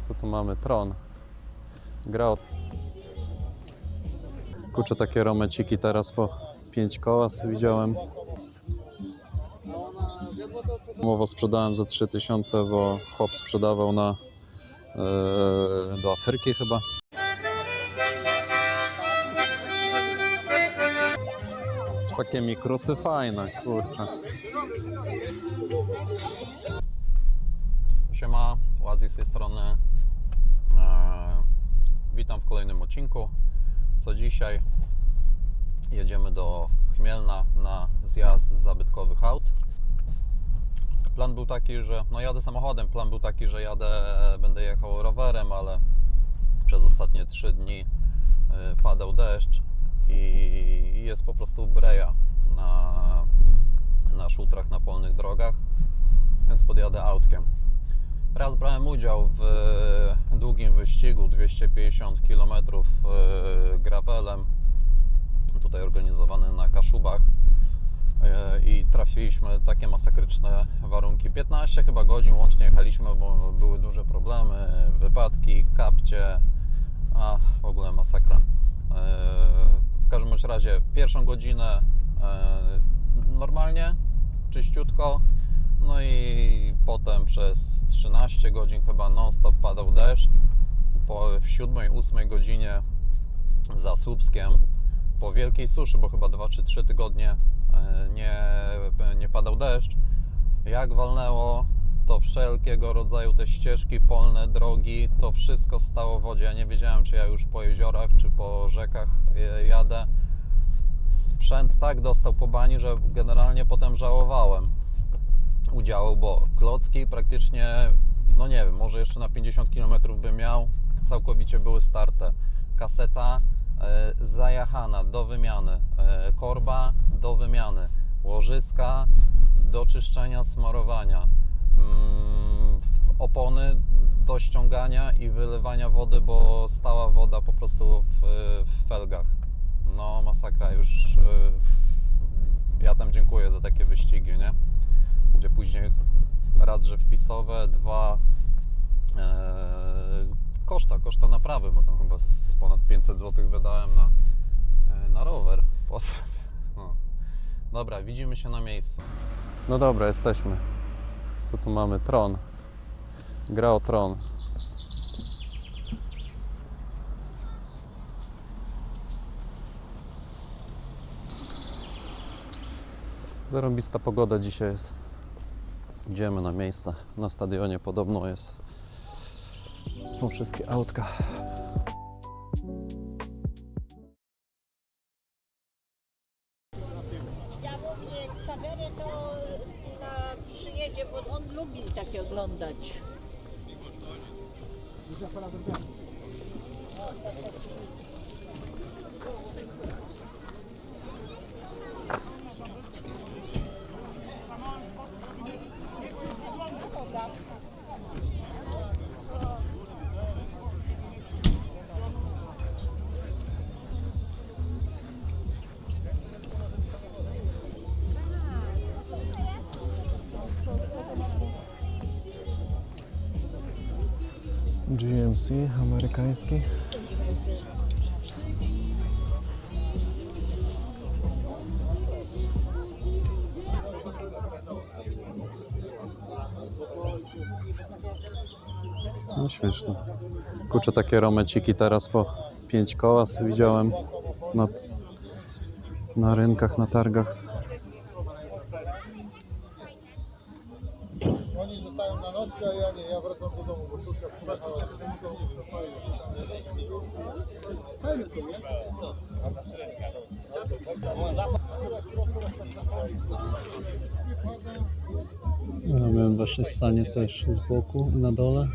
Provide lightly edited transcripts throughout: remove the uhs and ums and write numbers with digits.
Co tu mamy? Tron. Gra od... Kurczę, takie romeciki teraz po 5 koła widziałem. Umowo sprzedałem za 3000, bo chłop sprzedawał na do Afryki chyba. Takie mikrosy fajne, kurczę. Siema, Łazi z tej strony. Witam w kolejnym odcinku. Co dzisiaj? Jedziemy do Chmielna na zjazd zabytkowych aut. Plan był taki, że jadę samochodem. Plan był taki, że będę jechał rowerem, ale przez ostatnie 3 dni padał deszcz i jest po prostu breja na szutrach, na polnych drogach, więc podjadę autkiem. Raz brałem udział w długim wyścigu 250 km gravelem, tutaj organizowany na Kaszubach, i trafiliśmy takie masakryczne warunki. 15 chyba godzin łącznie jechaliśmy, bo były duże problemy, wypadki, kapcie, w ogóle masakra. W każdym razie pierwszą godzinę normalnie, czyściutko, no i potem przez 13 godzin chyba non-stop padał deszcz. W 7-8 godzinie za Słupskiem, po wielkiej suszy, bo chyba 2 czy 3 tygodnie nie padał deszcz, jak walnęło, to wszelkiego rodzaju te ścieżki polne, drogi, to wszystko stało w wodzie. Ja nie wiedziałem, czy ja już po jeziorach, czy po rzekach jadę. Sprzęt tak dostał po bani, że generalnie potem żałowałem udziału, bo klocki praktycznie, no nie wiem, może jeszcze na 50 km bym miał, całkowicie były starte. Kaseta zajachana, do wymiany, korba do wymiany, łożyska do czyszczenia, smarowania, opony do ściągania i wylewania wody, bo stała woda po prostu w felgach. No masakra, już ja tam dziękuję za takie wyścigi, nie? Gdzie później raz, że wpisowe, dwa koszta naprawy, bo tam chyba z ponad 500 zł wydałem na rower. No. Dobra, widzimy się na miejscu. No dobra, jesteśmy. Co tu mamy? Tron. Gra o Tron. Zarąbista pogoda dzisiaj jest. Idziemy na miejsce. Na stadionie podobno są wszystkie autka. Ja mówię, Ksawery to przyjedzie, bo on lubi takie oglądać. GMC amerykański. No śmieszne. Kurczę, takie romeciki teraz po 5 koła widziałem na rynkach, na targach. Oni zostają na nockę, a ja nie, ja wracam do domu, bo córka przyjechała. Ja miałem właśnie stanie też z boku, na dole.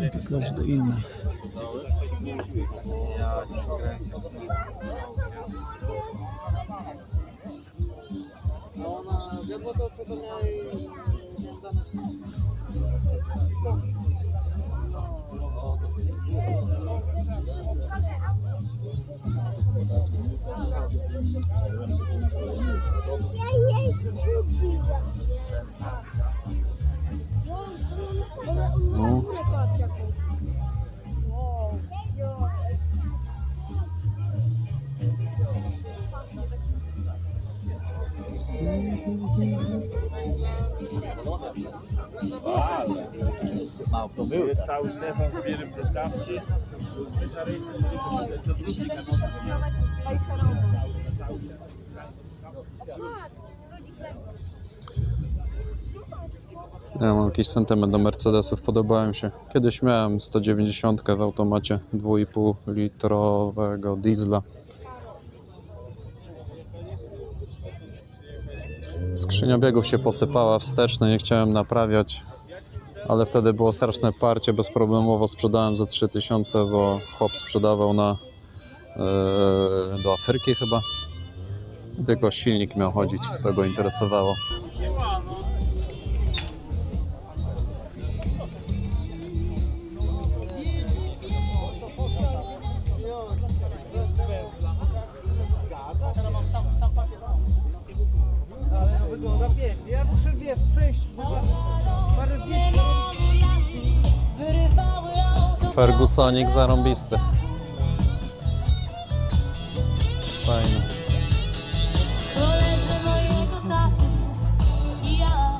I to każde inne. Ona zjadła to, co to miała i dane. Ja nie kupiłam. Mało to był. Cały sezon bierze truskawki. 70 km z Wajcherową. Ja mam jakiś sentyment do Mercedesów, podobają się. Kiedyś miałem 190 w automacie 2,5 litrowego diesla. Skrzynia biegów się posypała, wsteczny, nie chciałem naprawiać, ale wtedy było straszne parcie, bezproblemowo sprzedałem za 3000, bo chłop sprzedawał do Afryki chyba. Tylko silnik miał chodzić, to go interesowało. Wygląda pięknie. Ja muszę przejść parę zdjęć. Fergusonik zarąbisty. Fajny. Koledzy mojego taty i ja,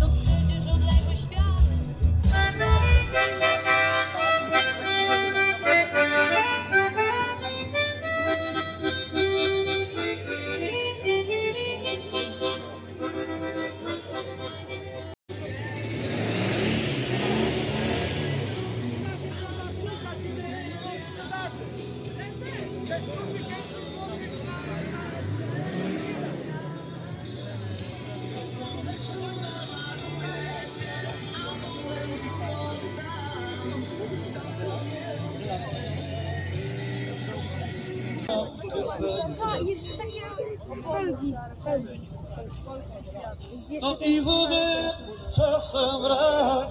to przecież odległe światy. Jeszcze takie felgi. Polskie kwiaty. No i wody czasem brak.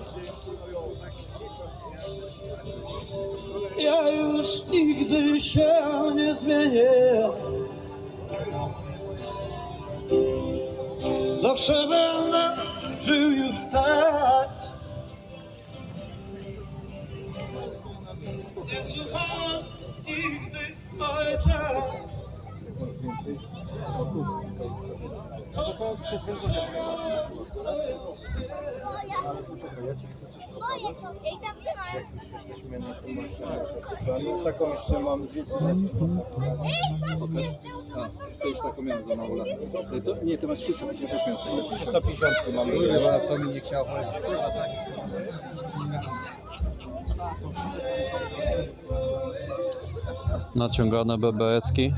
Ja już nigdy się nie zmienię. Zawsze będę żył już tak. Nie słuchałem nigdy ojca. Taką jeszcze mam więcej. To już taką miałem za mało lat. Nie, ty masz 300, ja też miałem 350 mam. To mi nie chciało. Naciągane BBS-ki.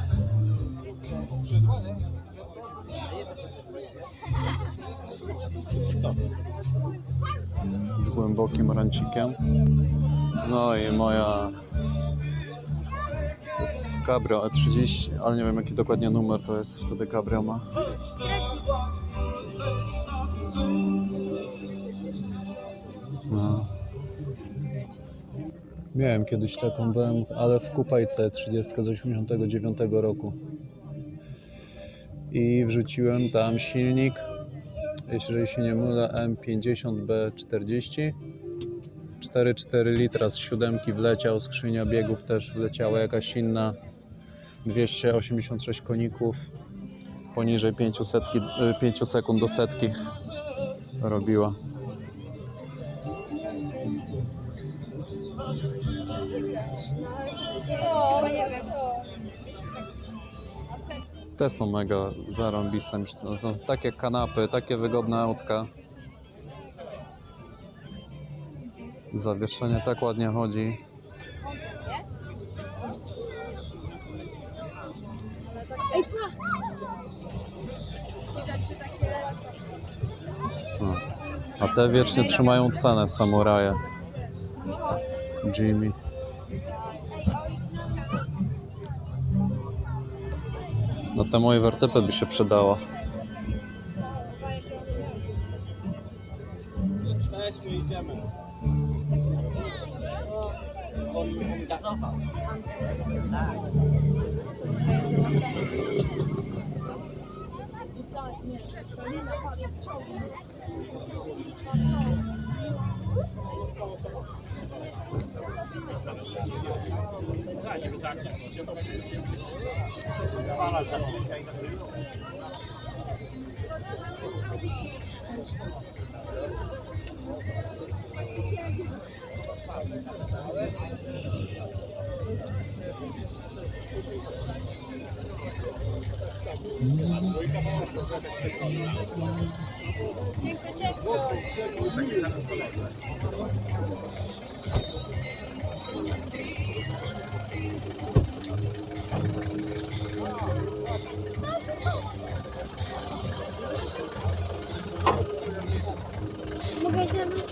Z głębokim rancikiem. No i moja... To jest Cabrio E30, ale nie wiem jaki dokładnie numer to jest, wtedy Cabrio ma. No. Miałem kiedyś taką BMW, ale w kupajce 30 z 89 roku. I wrzuciłem tam silnik, jeżeli się nie mylę, M50B40. 4,4 litra z 7 wleciał, skrzynia biegów też wleciała jakaś inna. 286 koników, poniżej 5 sekund do setki robiła. Te są mega zarąbiste. To takie kanapy, takie wygodne autka. Zawieszenie tak ładnie chodzi. No. A te wiecznie trzymają cenę, samuraje. Jimmy. No te moje wertypy by się przydało. Jesteśmy, idziemy. On gazował. Tak, nie, przestań, nie napadł, ciągle.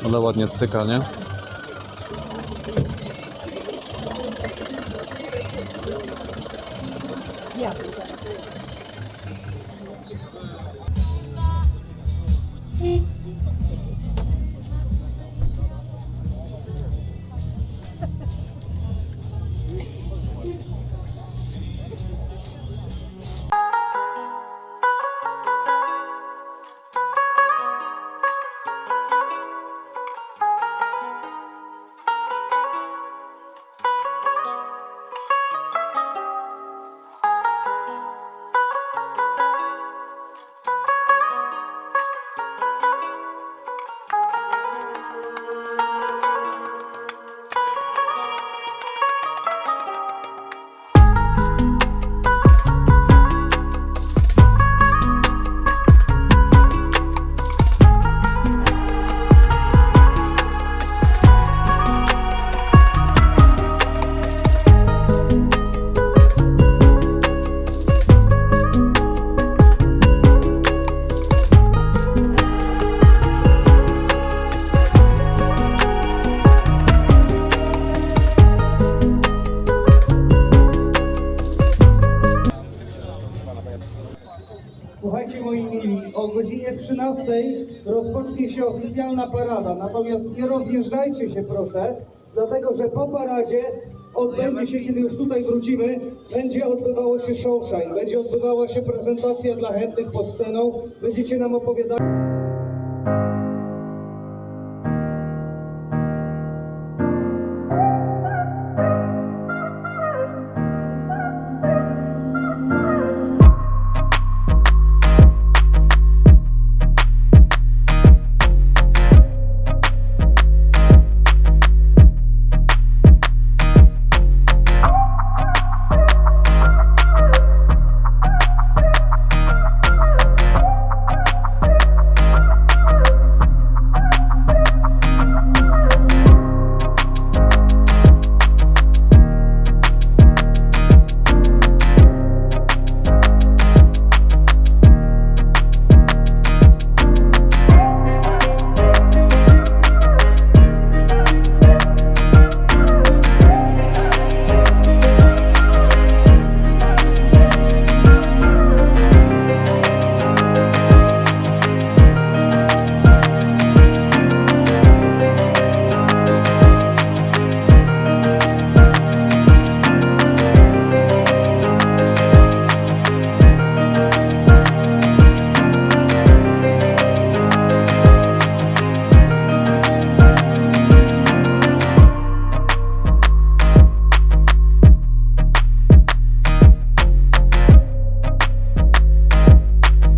Ale ładnie cyka, nie? Słuchajcie moi mili, o godzinie 13 rozpocznie się oficjalna parada, natomiast nie rozjeżdżajcie się proszę, dlatego że po paradzie odbędzie się, kiedy już tutaj wrócimy, będzie odbywało się showshine, będzie odbywała się prezentacja dla chętnych pod sceną, będziecie nam opowiadali...